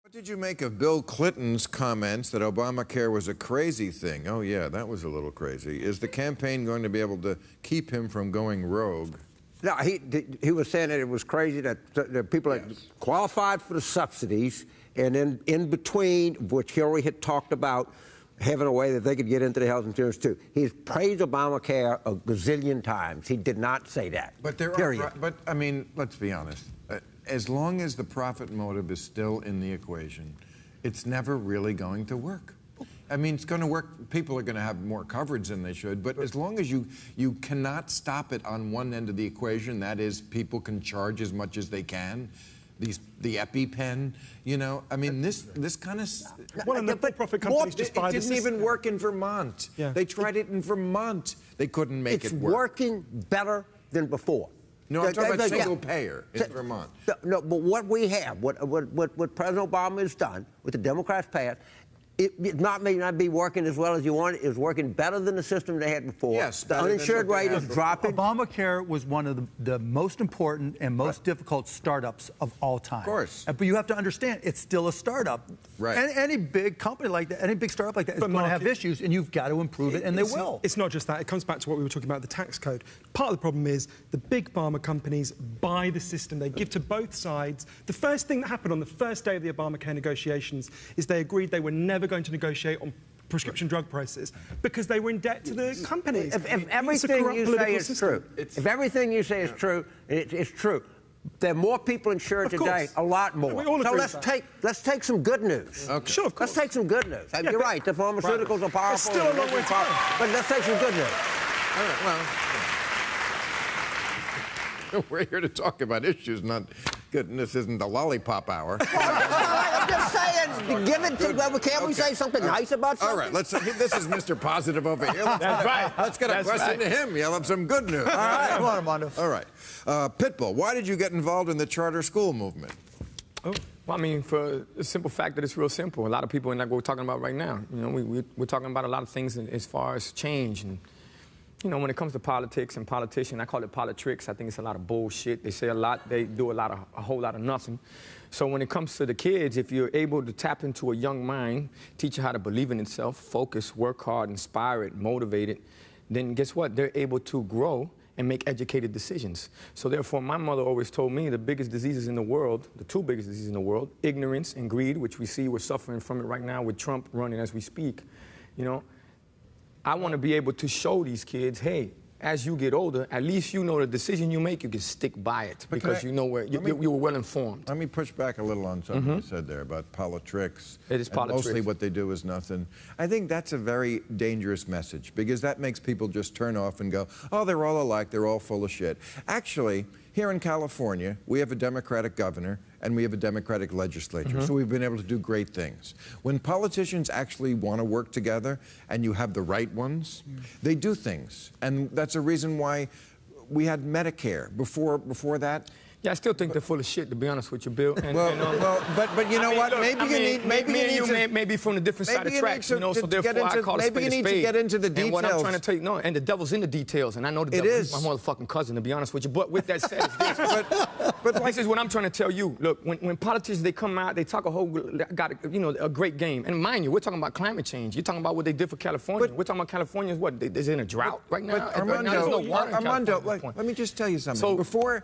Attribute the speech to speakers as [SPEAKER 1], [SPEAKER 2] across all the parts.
[SPEAKER 1] What did you make of Bill Clinton's comments that Obamacare was a crazy thing? Oh, yeah, that was a little crazy. Is the campaign going to be able to keep him from going rogue?
[SPEAKER 2] No, he was saying that it was crazy that the people that qualified for the subsidies, and in between, which Hillary had talked about, having a way that they could get into the health insurance too. He's praised Obamacare a gazillion times. He did not say that.
[SPEAKER 1] But there are, but I mean, let's be honest. As long as the profit motive is still in the equation, it's never really going to work. I mean, it's going to work. People are going to have more coverage than they should, but as long as you cannot stop it on one end of the equation, that is, people can charge as much as they can. The EpiPen, you know, I mean, this kind of...
[SPEAKER 3] Well, and the for-profit companies just buy the system.
[SPEAKER 1] It didn't even work in Vermont. Yeah. They tried it in Vermont. They couldn't make it work.
[SPEAKER 2] It's working better than before.
[SPEAKER 1] No, I'm talking about single payer in Vermont.
[SPEAKER 2] No, but what we have, what President Obama has done, what the Democrats passed, it may not be working as well as you want. It's working better than the system they had before. Yes, the uninsured rate is dropping.
[SPEAKER 4] Obamacare was one of the most important and most difficult startups of all time.
[SPEAKER 1] Of course.
[SPEAKER 4] But you have to understand, it's still a startup.
[SPEAKER 1] Right.
[SPEAKER 4] And any big company like that, any big startup like that is going to have issues, and you've got to improve it, and they will.
[SPEAKER 3] It's not just that. It comes back to what we were talking about, the tax code. Part of the problem is the big pharma companies buy the system. They give to both sides. The first thing that happened on the first day of the Obamacare negotiations is they agreed they were never going to negotiate on prescription drug prices because they were in debt to the companies.
[SPEAKER 2] If everything you say is true, if everything you say is true, it's true. There are more people insured today, a lot more. So let's take some good news.
[SPEAKER 1] Okay.
[SPEAKER 3] Sure, of course.
[SPEAKER 2] Let's take some good news. Yeah, you're right. The pharmaceuticals are powerful.
[SPEAKER 3] Still a long way to go.
[SPEAKER 2] But let's take some good news.
[SPEAKER 1] All right, well, we're here to talk about issues, not good. This isn't the lollipop hour.
[SPEAKER 2] I'm just saying, give it to. Well, can't we say something nice about something?
[SPEAKER 1] All right, let's. This is Mr. Positive over here.
[SPEAKER 4] That's right.
[SPEAKER 1] Let's get a question to him. You'll have some good news.
[SPEAKER 4] All right, come on, Armando.
[SPEAKER 1] All right, PITBULL, why did you get involved in the charter school movement?
[SPEAKER 5] Oh, well, I mean, for the simple fact that it's real simple. A lot of people, and like what we're talking about right now, you know, we're talking about a lot of things as far as change. And, you know, when it comes to politics and politicians, I call it politricks. I think it's a lot of bullshit. They say a lot, they do a whole lot of nothing. So when it comes to the kids, if you're able to tap into a young mind, teach you how to believe in itself, focus, work hard, inspire it, motivate it, then guess what? They're able to grow and make educated decisions. So therefore, my mother always told me the biggest diseases in the world, the two biggest diseases in the world, ignorance and greed, which we see we're suffering from it right now with Trump running as we speak, you know. I want to be able to show these kids, hey, as you get older, at least you know the decision you make, you can stick by it because you know where you were well informed.
[SPEAKER 1] Let me push back a little on something you said there about politricks.
[SPEAKER 5] It is politricks.
[SPEAKER 1] Mostly what they do is nothing. I think that's a very dangerous message because that makes people just turn off and go, oh, they're all alike, they're all full of shit. Actually, here in California, we have a Democratic governor and we have a Democratic legislature, so we've been able to do great things. When politicians actually want to work together and you have the right ones, they do things. And that's a reason why we had Medicare. Before that,
[SPEAKER 5] yeah, I still think they're full of shit, to be honest with you, Bill. And,
[SPEAKER 1] but you know what?
[SPEAKER 5] Look, maybe from a different side of the tracks, you know, so therefore I call it spade a spade.
[SPEAKER 1] Maybe you need to get into the details.
[SPEAKER 5] And what I'm trying to tell you, no, and the devil's in the details, and I know the devil is my motherfucking cousin, to be honest with you. But with that said, it's this. but this is what I'm trying to tell you. Look, when politicians, they come out, they talk a great game. And mind you, we're talking about climate change. You're talking about what they did for California. We're talking about California is what? Is in a drought right now?
[SPEAKER 1] But Armando, let me just tell you something. So, before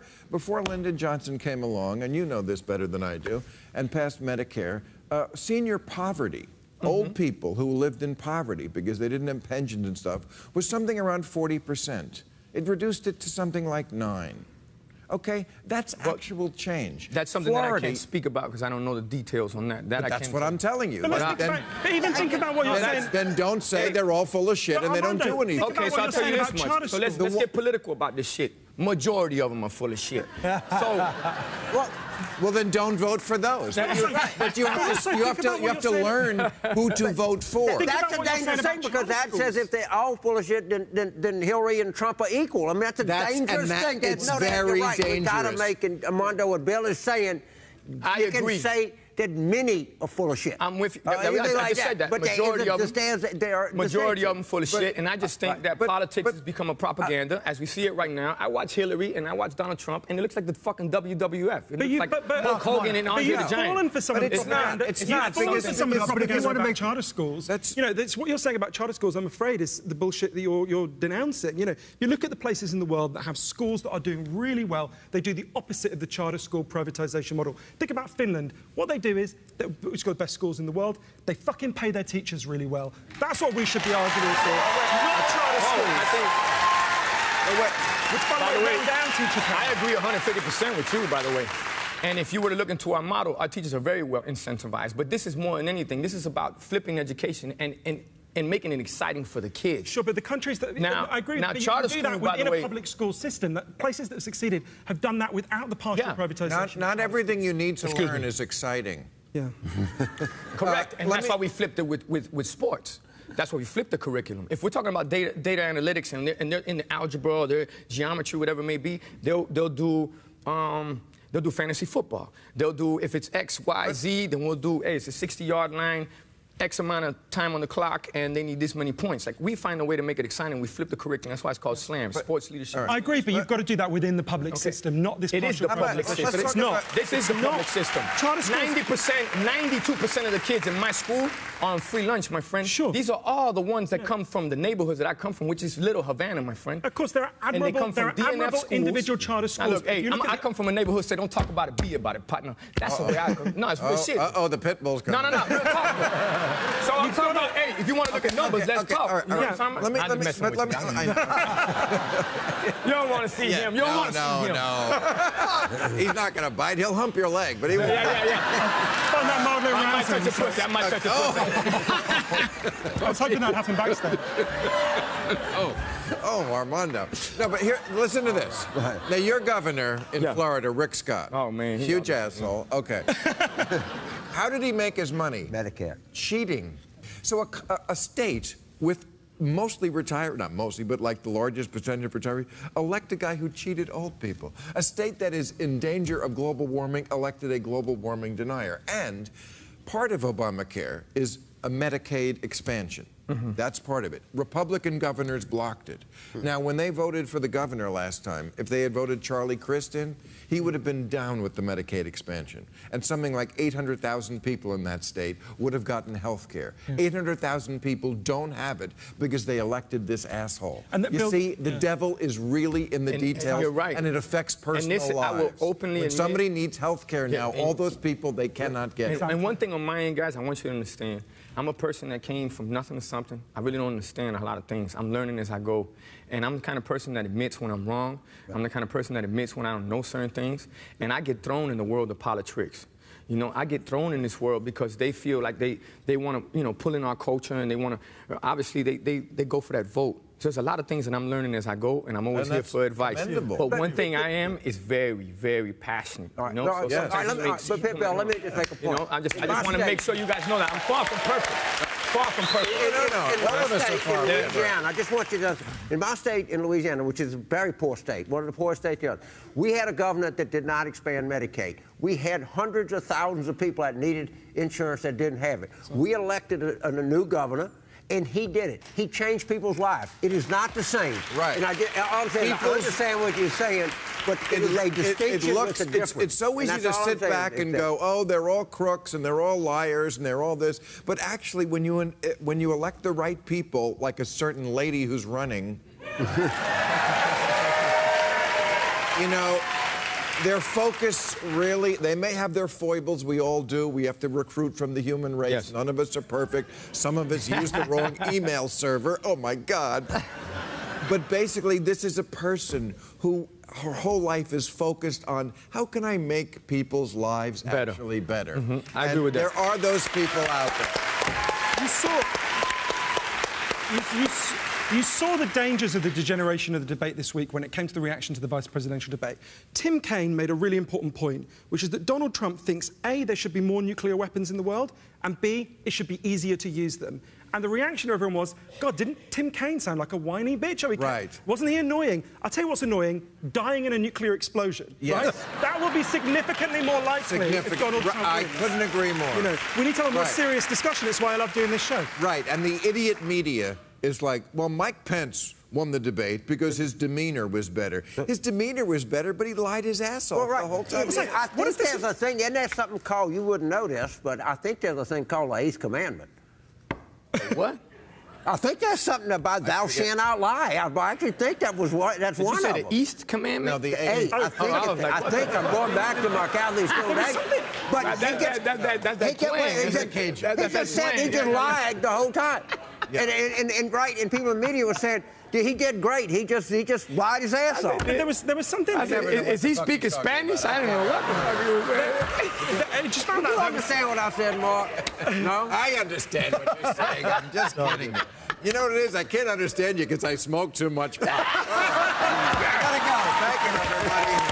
[SPEAKER 1] Lyndon Johnson came along, and you know this better than I do, and passed Medicare, senior poverty, old people who lived in poverty because they didn't have pensions and stuff, was something around 40%. It reduced it to something like 9%. Okay, that's actual change.
[SPEAKER 5] That's something that I can't speak about because I don't know the details on that.
[SPEAKER 1] That's what I'm telling you.
[SPEAKER 3] But even think about what you're saying.
[SPEAKER 1] Then don't say they're all full of shit and they don't do anything.
[SPEAKER 5] Okay, so I'll tell you this much. So let's get political about this shit. Majority of them are full of shit. So,
[SPEAKER 1] well, then don't vote for those. But you have to learn who to vote for.
[SPEAKER 2] That's a dangerous thing because that says if they're all full of shit, then Hillary and Trump are equal. I mean, that's a dangerous thing.
[SPEAKER 1] It's very dangerous.
[SPEAKER 2] We got to make, and Armando, what Bill is saying,
[SPEAKER 5] I agree.
[SPEAKER 2] that many are full of shit.
[SPEAKER 5] I'm with you.
[SPEAKER 2] Anything
[SPEAKER 5] I
[SPEAKER 2] like
[SPEAKER 5] just said that.
[SPEAKER 2] But
[SPEAKER 5] Majority of them. Majority of them full of
[SPEAKER 2] But-
[SPEAKER 5] shit, and I just think that politics has become a propaganda, as we see it right now. I watch Hillary and I watch Donald Trump, and it looks like the fucking WWF. It looks like Hulk Hogan and Andre the
[SPEAKER 3] you've fallen
[SPEAKER 5] Giant.
[SPEAKER 3] for some of the
[SPEAKER 1] it's not.
[SPEAKER 3] propaganda.
[SPEAKER 1] It's
[SPEAKER 3] You've
[SPEAKER 1] not.
[SPEAKER 3] fallen
[SPEAKER 1] Because
[SPEAKER 3] for some of the
[SPEAKER 1] if you
[SPEAKER 3] propaganda
[SPEAKER 1] wanna
[SPEAKER 3] about charter schools.
[SPEAKER 1] That's-
[SPEAKER 3] You know, that's what you're saying about charter schools, I'm afraid, is the bullshit that you're denouncing. You know, you look at the places in the world that have schools that are doing really well. They do the opposite of the charter school privatization model. Think about Finland. What they do is, which got the best schools in the world, they fucking pay their teachers really well. That's what we should be arguing for. Not charter schools. Which, by the way, down teacher pay.
[SPEAKER 5] I agree 150% with you, by the way. And if you were to look into our model, our teachers are very well incentivized. But this is more than anything. This is about flipping education and making it exciting for the kids.
[SPEAKER 3] Sure, but the countries that...
[SPEAKER 5] Now-
[SPEAKER 3] I agree,
[SPEAKER 5] now
[SPEAKER 3] but
[SPEAKER 5] charter
[SPEAKER 3] you can do
[SPEAKER 5] school,
[SPEAKER 3] that
[SPEAKER 5] by the
[SPEAKER 3] within
[SPEAKER 5] way-
[SPEAKER 3] a public school system. That places that have succeeded have done that without the partial privatization.
[SPEAKER 1] Not everything you need to learn is exciting.
[SPEAKER 3] Yeah.
[SPEAKER 5] Correct, and that's why we flipped it with sports. That's why we flipped the curriculum. If we're talking about data analytics and they're in the algebra or their geometry, whatever it may be, they'll do fantasy football. They'll do, if it's X, Y, Z, then we'll do, hey, it's a 60-yard line, X amount of time on the clock, and they need this many points. Like, we find a way to make it exciting. We flip the curriculum. That's why it's called SLAM, Sports Leadership.
[SPEAKER 3] I agree, but you've got to do that within the public system, not this
[SPEAKER 5] It is the
[SPEAKER 3] partial
[SPEAKER 5] public
[SPEAKER 3] privatization.
[SPEAKER 5] system.
[SPEAKER 3] But it's not.
[SPEAKER 5] This is the public system.
[SPEAKER 3] Charter schools-
[SPEAKER 5] 92% of the kids in my school are on free lunch, my friend.
[SPEAKER 3] Sure.
[SPEAKER 5] These are all the ones that come from the neighborhoods that I come from, which is Little Havana, my friend.
[SPEAKER 3] Of course, there are
[SPEAKER 5] And they come
[SPEAKER 3] admirable,
[SPEAKER 5] from DNF schools.
[SPEAKER 3] individual charter schools.
[SPEAKER 5] Now look,
[SPEAKER 3] If
[SPEAKER 5] hey,
[SPEAKER 3] you look
[SPEAKER 5] I
[SPEAKER 3] at
[SPEAKER 5] come from a neighborhood that say, don't talk about it, be about it, partner. That's the way I come. No, it's real shit.
[SPEAKER 1] The PITBULL's coming.
[SPEAKER 5] No, real talk. So I'm talking about, hey, if you want to look at numbers, let's talk.
[SPEAKER 1] All right,
[SPEAKER 5] You know what I'm talking about?
[SPEAKER 1] Let
[SPEAKER 5] I'm
[SPEAKER 1] me,
[SPEAKER 5] just messing with you. You don't want to see him. You don't want to see him.
[SPEAKER 1] No. He's not going to bite. He'll hump your leg, but he won't.
[SPEAKER 5] Yeah.
[SPEAKER 3] find that mildly
[SPEAKER 5] I might
[SPEAKER 3] arousing.
[SPEAKER 5] touch your pussy. I might touch your pussy.
[SPEAKER 3] I was hoping that happened backstage.
[SPEAKER 1] Oh, Armando. No, but here, listen to this. Now, your governor in Florida, Rick Scott.
[SPEAKER 5] Oh, man.
[SPEAKER 1] Huge asshole. Okay. How did he make his money?
[SPEAKER 2] Medicare.
[SPEAKER 1] Cheating. So a state with mostly retired, not mostly, but like the largest percentage of retirees, elect a guy who cheated old people. A state that is in danger of global warming elected a global warming denier. And part of Obamacare is a Medicaid expansion. That's part of it. Republican governors blocked it. Now, when they voted for the governor last time, if they had voted Charlie Crist in, he would have been down with the Medicaid expansion. And something like 800,000 people in that state would have gotten health care. 800,000 people don't have it because they elected this asshole.
[SPEAKER 3] And
[SPEAKER 1] you see, the devil is really in the details,
[SPEAKER 5] you're right.
[SPEAKER 1] and it affects personal
[SPEAKER 5] this,
[SPEAKER 1] lives.
[SPEAKER 5] I will openly
[SPEAKER 1] when
[SPEAKER 5] admit-
[SPEAKER 1] somebody needs health care now, all those people, they cannot get it.
[SPEAKER 5] And one thing on my end, guys, I want you to understand. I'm a person that came from nothing to something. I really don't understand a lot of things. I'm learning as I go. And I'm the kind of person that admits when I'm wrong. I'm the kind of person that admits when I don't know certain things. And I get thrown in the world of politics. You know, I get thrown in this world because they feel like they want to, pull in our culture, and they want to, obviously, they go for that vote. So there's a lot of things that I'm learning as I go, and I'm always here for advice.
[SPEAKER 1] commendable.
[SPEAKER 5] But one thing I am is very, very passionate.
[SPEAKER 2] All right.
[SPEAKER 5] You know?
[SPEAKER 2] No,
[SPEAKER 5] So
[SPEAKER 2] all right,
[SPEAKER 5] sometimes
[SPEAKER 2] but Pip, let me just make a point.
[SPEAKER 5] I just
[SPEAKER 2] In my
[SPEAKER 5] want to
[SPEAKER 2] state-
[SPEAKER 5] make sure you guys know that I'm far from perfect. Far from perfect.
[SPEAKER 2] In
[SPEAKER 1] All of
[SPEAKER 2] my
[SPEAKER 1] us are
[SPEAKER 2] state,
[SPEAKER 1] far
[SPEAKER 2] in
[SPEAKER 1] away.
[SPEAKER 2] Louisiana, I just want you to, in my state, in Louisiana, which is a very poor state, one of the poorest states here, we had a governor that did not expand Medicaid. We had hundreds of thousands of people that needed insurance that didn't have it. We elected a new governor, and he did it. He changed people's lives. It is not the same.
[SPEAKER 1] Right.
[SPEAKER 2] And I'm saying, I understand what you're saying, but it is a distinction with a difference.
[SPEAKER 1] It's so easy
[SPEAKER 2] And
[SPEAKER 1] to
[SPEAKER 2] that's all I'm
[SPEAKER 1] sit
[SPEAKER 2] saying.
[SPEAKER 1] back and go, oh, they're all crooks and they're all liars and they're all this. But actually, when you elect the right people, like a certain lady who's running, their focus really, they may have their foibles, we all do. We have to recruit from the human race.
[SPEAKER 5] Yes.
[SPEAKER 1] None of us are perfect. Some of us use the wrong email server. Oh, my God. But basically, this is a person who her whole life is focused on how can I make people's lives
[SPEAKER 5] Better.
[SPEAKER 1] actually better.
[SPEAKER 5] I agree with that.
[SPEAKER 1] There are those people out there.
[SPEAKER 3] You saw... You saw the dangers of the degeneration of the debate this week when it came to the reaction to the vice presidential debate. Tim Kaine made a really important point, which is that Donald Trump thinks, A, there should be more nuclear weapons in the world, and B, it should be easier to use them. And the reaction of everyone was, God, didn't Tim Kaine sound like a whiny bitch?
[SPEAKER 1] Right.
[SPEAKER 3] Wasn't he annoying? I'll tell you what's annoying, dying in a nuclear explosion.
[SPEAKER 1] Yes.
[SPEAKER 3] Right? That will be significantly more likely if Donald Trump
[SPEAKER 1] I
[SPEAKER 3] wins.
[SPEAKER 1] couldn't agree more.
[SPEAKER 3] You know, we need to have a more
[SPEAKER 1] Right.
[SPEAKER 3] serious discussion. That's why I love doing this show.
[SPEAKER 1] Right, and the idiot media is like, well, Mike Pence won the debate because his demeanor was better. His demeanor was better, but he lied his ass off the whole time.
[SPEAKER 2] I think there's a thing, isn't there something called, you wouldn't know this, but I think there's a thing called the Eighth Commandment.
[SPEAKER 5] What?
[SPEAKER 2] I think there's something about thou shalt not lie. I actually think that's
[SPEAKER 5] Did
[SPEAKER 2] one
[SPEAKER 5] you say
[SPEAKER 2] of
[SPEAKER 5] the
[SPEAKER 2] them.
[SPEAKER 5] East Commandment?
[SPEAKER 1] No, the
[SPEAKER 2] Hey,
[SPEAKER 1] eighth.
[SPEAKER 2] I think I'm going back to my Catholic school days. But
[SPEAKER 5] That's
[SPEAKER 2] he gets,
[SPEAKER 5] that
[SPEAKER 2] he kept,
[SPEAKER 5] twang.
[SPEAKER 2] he just, he just said he just lied the whole time.
[SPEAKER 1] Yeah.
[SPEAKER 2] And people in the media were saying, did he get great? He just lied his ass off.
[SPEAKER 3] But there was something.
[SPEAKER 5] I said, is he speaking Spanish? I don't know what the fuck he was saying.
[SPEAKER 3] I just found out
[SPEAKER 2] You
[SPEAKER 3] that
[SPEAKER 2] understand what I said, Mark? No?
[SPEAKER 1] I understand what you're saying. I'm just kidding. You know what it is? I can't understand you because I smoke too much pot. I gotta go. Thank you, everybody.